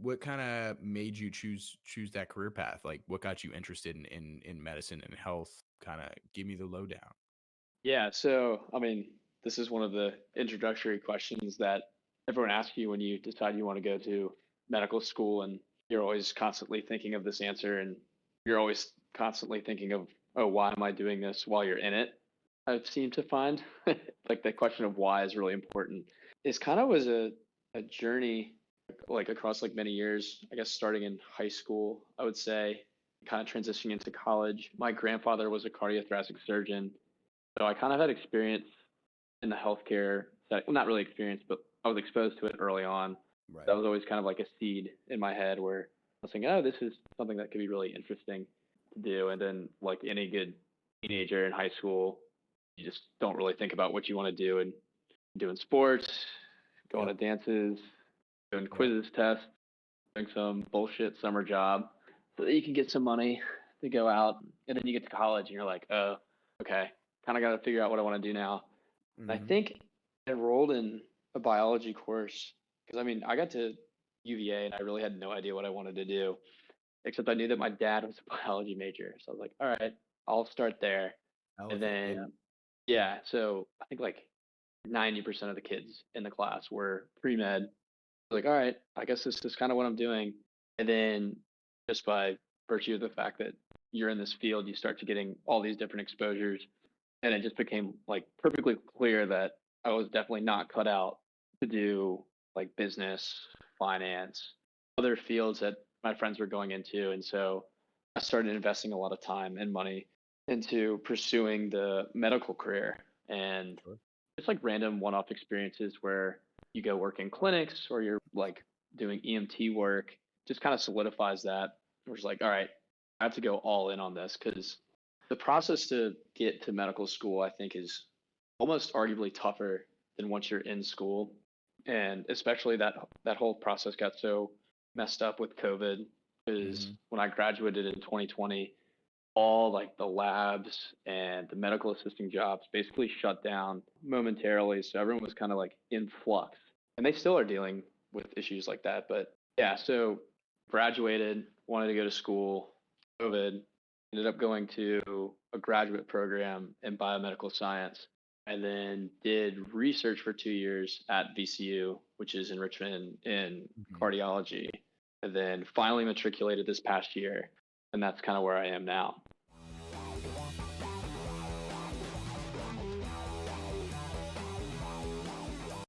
what kind of made you choose that career path? Like, what got you interested in medicine and health? Kind of give me the lowdown. Yeah, so I mean, this is one of the introductory questions that everyone asks you when you decide you want to go to medical school, and you're always constantly thinking of this answer, and you're always constantly thinking of, oh, why am I doing this while you're in it? I've seemed to find like the question of why is really important. It's kind of was a journey like across like many years, I guess starting in high school, I would say, kind of transitioning into college. My grandfather was a cardiothoracic surgeon, so I kind of had experience in the healthcare setting. Well, not really experience, but I was exposed to it early on. That Right. was always kind of like a seed in my head where I was thinking, oh, this is something that could be really interesting to do. And then, like any good teenager in high school, you just don't really think about what you want to do, and doing sports, going to Yep. dances, doing Yep. quizzes, tests, doing some bullshit summer job so that you can get some money to go out. And then you get to college and you're like, oh, okay, kind of got to figure out what I want to do now. And I Hmm. think I enrolled in a biology course because I mean, I got to UVA and I really had no idea what I wanted to do, except I knew that my dad was a biology major. So I was like, all right, I'll start there. And Elephant. Yeah. then, yeah, so I think like 90% of the kids in the class were pre-med. Like, all right, I guess this is kind of what I'm doing. And then just by virtue of the fact that you're in this field, you start to getting all these different exposures. And it just became like perfectly clear that I was definitely not cut out to do like business, finance, other fields that my friends were going into. And so I started investing a lot of time and money into pursuing the medical career. And Sure. it's like random one-off experiences where you go work in clinics or you're like doing EMT work, just kind of solidifies that. We're just like, all right, I have to go all in on this because the process to get to medical school, I think, is almost arguably tougher than once you're in school. And especially that whole process got so messed up with COVID because Hmm. when I graduated in 2020, all like the labs and the medical assisting jobs basically shut down momentarily. So everyone was kind of like in flux. And they still are dealing with issues like that. But yeah, so graduated, wanted to go to school, COVID, ended up going to a graduate program in biomedical science, and then did research for 2 years at VCU, which is in Richmond in Hmm. cardiology, and then finally matriculated this past year. And that's kind of where I am now.